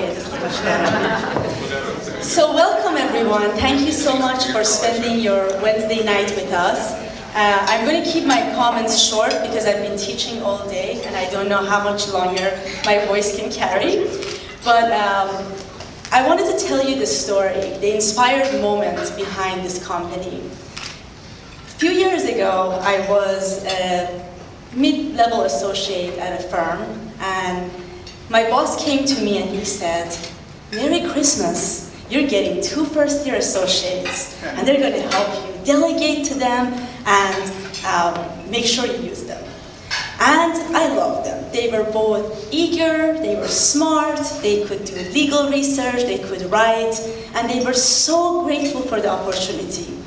quiet, it's much better. So welcome everyone. Thank you so much for spending your Wednesday night with us. I'm going to keep my comments short because I've been teaching all day and I don't know how much longer my voice can carry. But I wanted to tell you the story, the inspired moment behind this company. A few years ago, I was a mid-level associate at a firm, and my boss came to me and he said, "Merry Christmas, you're getting 2 first-year associates, and they're going to help you delegate to them and make sure you use them." And I loved them. They were both eager, they were smart, they could do legal research, they could write, and they were so grateful for the opportunity.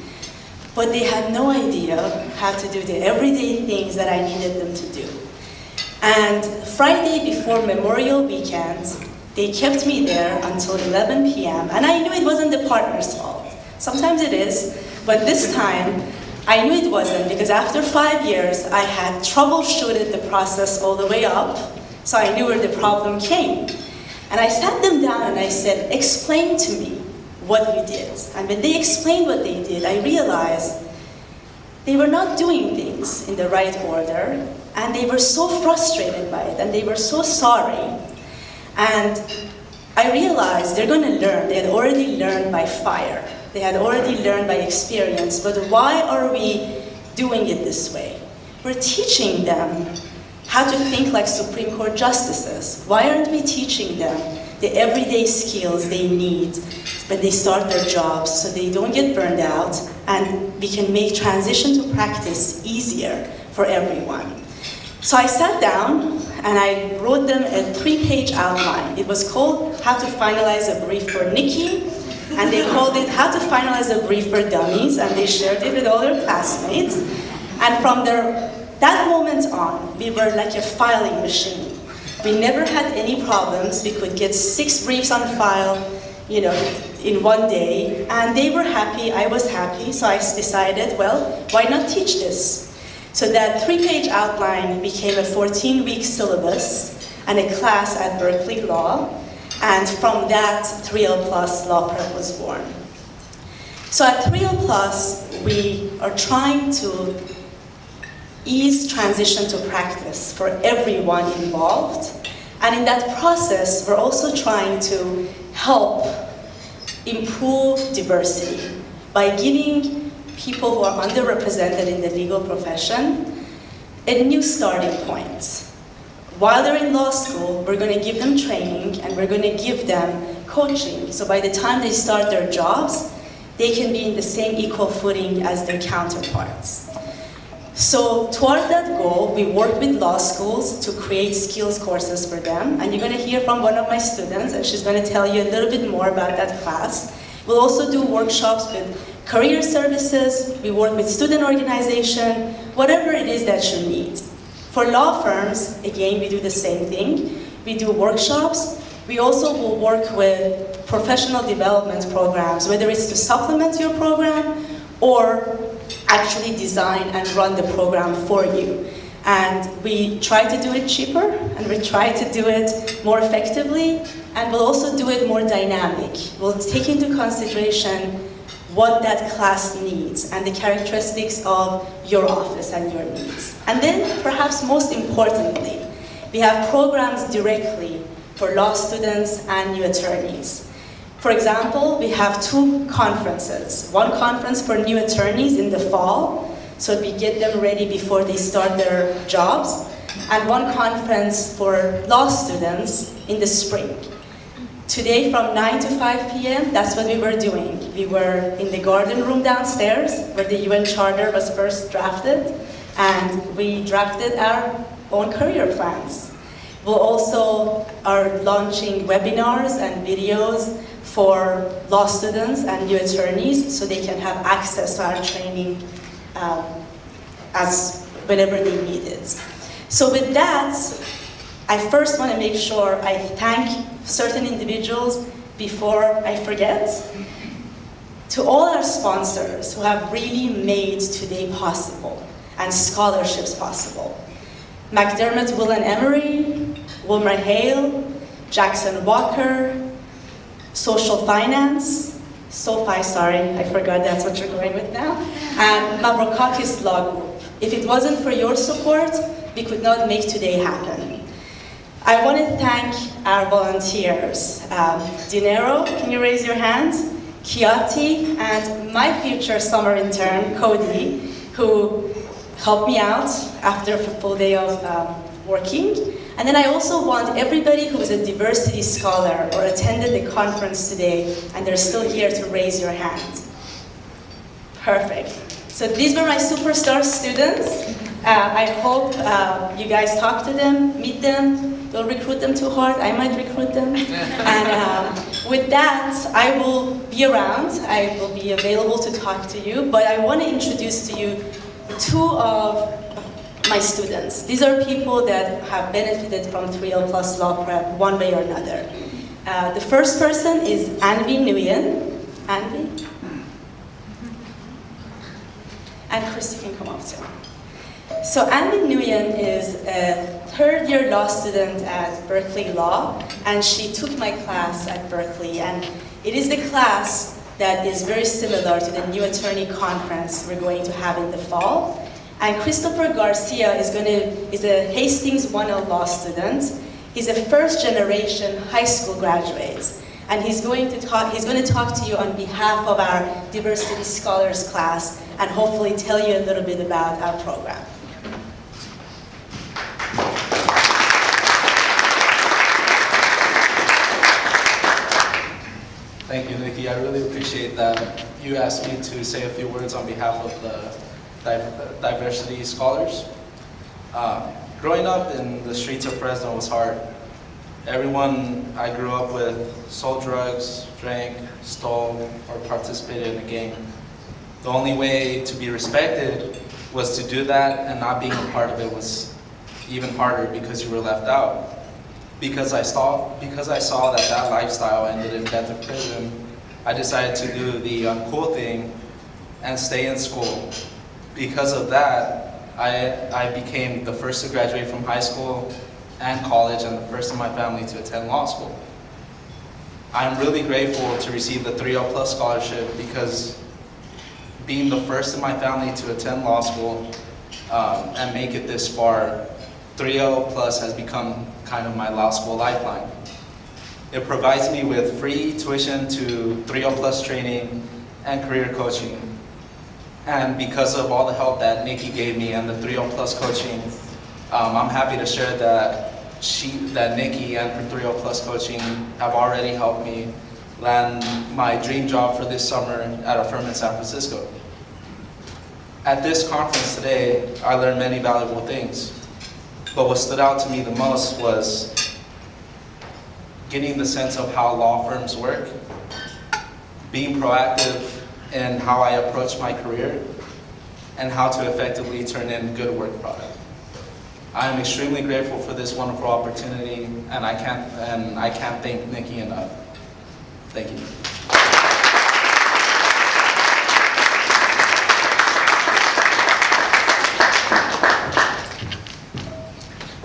But they had no idea how to do the everyday things that I needed them to do. And Friday before Memorial Weekend, they kept me there until 11 p.m. And I knew it wasn't the partner's fault. Sometimes it is, but this time, I knew it wasn't, because after 5 years, I had troubleshooted the process all the way up, so I knew where the problem came. And I sat them down and I said, "Explain to me what you did." And when they explained what they did, I realized they were not doing things in the right order, and they were so frustrated by it, and they were so sorry. And I realized they're going to learn. They had already learned by fire. They had already learned by experience, but why are we doing it this way? We're teaching them how to think like Supreme Court justices. Why aren't we teaching them the everyday skills they need when they start their jobs so they don't get burned out and we can make transition to practice easier for everyone? So I sat down and I wrote them a 3-page outline. It was called How to Finalize a Brief for Niki, and they called it How to Finalize a Brief for Dummies, and they shared it with all their classmates. And from that moment on, we were like a filing machine. We never had any problems. We could get 6 briefs on file, in one day, and they were happy, I was happy, so I decided, well, why not teach this? So that 3-page outline became a 14-week syllabus and a class at Berkeley Law, and from that, 3L Plus Law Prep was born. So at 3L Plus, we are trying to ease transition to practice for everyone involved, and in that process, we're also trying to help improve diversity by giving people who are underrepresented in the legal profession a new starting point. While they're in law school, we're going to give them training and we're going to give them coaching. So by the time they start their jobs, they can be in the same equal footing as their counterparts. So toward that goal, we work with law schools to create skills courses for them. And you're going to hear from one of my students, and she's going to tell you a little bit more about that class. We'll also do workshops with career services. We work with student organization, whatever it is that you need. For law firms, again, we do the same thing. We do workshops. We also will work with professional development programs, whether it's to supplement your program or actually design and run the program for you. And we try to do it cheaper, and we try to do it more effectively, and we'll also do it more dynamic. We'll take into consideration what that class needs and the characteristics of your office and your needs. And then, perhaps most importantly, we have programs directly for law students and new attorneys. For example, we have 2 conferences. One conference for new attorneys in the fall, so we get them ready before they start their jobs, and one conference for law students in the spring. Today from 9 to 5 p.m., that's what we were doing. We were in the garden room downstairs where the UN Charter was first drafted, and we drafted our own career plans. We'll also are launching webinars and videos for law students and new attorneys so they can have access to our training as whenever they need it. So with that, I first want to make sure I thank certain individuals before I forget. To all our sponsors who have really made today possible and scholarships possible. McDermott, Will and Emery, Wilmer Hale, Jackson Walker, social finance, SoFi, sorry, I forgot that's what you're going with now, and Mavrokakis Law Group. If it wasn't for your support, we could not make today happen. I want to thank our volunteers. Dinero, can you raise your hand? Kiati, and my future summer intern, Cody, who helped me out after a full day of working. And then I also want everybody who is a diversity scholar or attended the conference today and they're still here to raise your hand. Perfect. So these were my superstar students. I hope you guys talk to them, meet them. Don't recruit them too hard. I might recruit them. And with that, I will be around. I will be available to talk to you. But I want to introduce to you two of my students. These are people that have benefited from 3L Plus Law Prep one way or another. The first person is Anvi Nguyen. Anvi? And Chris, you can come up too. So Anvi Nguyen is a third-year law student at Berkeley Law, and she took my class at Berkeley. And it is the class that is very similar to the New Attorney Conference we're going to have in the fall. And Christopher Garcia is a Hastings 1L law student. He's a first-generation high school graduate. And he's going to talk to you on behalf of our Diversity Scholars class and hopefully tell you a little bit about our program. Thank you, Nikki. I really appreciate that you asked me to say a few words on behalf of the Diversity Scholars. Growing up in the streets of Fresno was hard. Everyone I grew up with sold drugs, drank, stole, or participated in a gang. The only way to be respected was to do that, and not being a part of it was even harder because you were left out. Because I saw that lifestyle ended in death or prison, I decided to do the uncool thing and stay in school. Because of that, I became the first to graduate from high school and college and the first in my family to attend law school. I'm really grateful to receive the 3L Plus scholarship because being the first in my family to attend law school and make it this far, 3L Plus has become kind of my law school lifeline. It provides me with free tuition to 3L Plus training and career coaching. And because of all the help that Nikki gave me and the 3L Plus coaching, I'm happy to share that Nikki and her 3L Plus coaching have already helped me land my dream job for this summer at a firm in San Francisco. At this conference today, I learned many valuable things. But what stood out to me the most was getting the sense of how law firms work, being proactive in how I approach my career, and how to effectively turn in good work product. I am extremely grateful for this wonderful opportunity, and I can't thank Nikki enough. Thank you.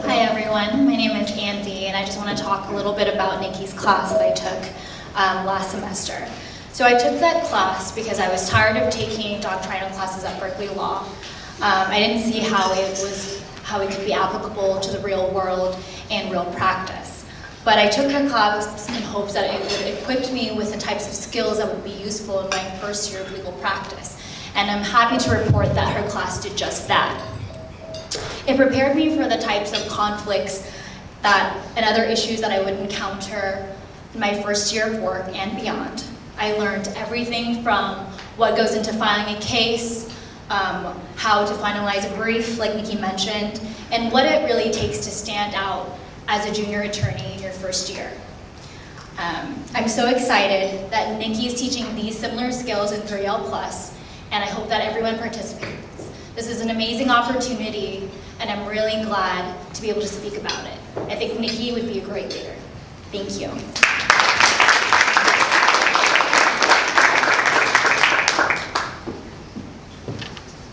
Hi everyone, my name is Andy, and I just want to talk a little bit about Nikki's class that I took last semester. So I took that class because I was tired of taking doctrinal classes at Berkeley Law. I didn't see how it could be applicable to the real world and real practice. But I took her class in hopes that it would equip me with the types of skills that would be useful in my first year of legal practice. And I'm happy to report that her class did just that. It prepared me for the types of conflicts and other issues that I would encounter in my first year of work and beyond. I learned everything from what goes into filing a case, how to finalize a brief, like Nikki mentioned, and what it really takes to stand out as a junior attorney in your first year. I'm so excited that Nikki is teaching these similar skills in 3L Plus, and I hope that everyone participates. This is an amazing opportunity, and I'm really glad to be able to speak about it. I think Nikki would be a great leader. Thank you.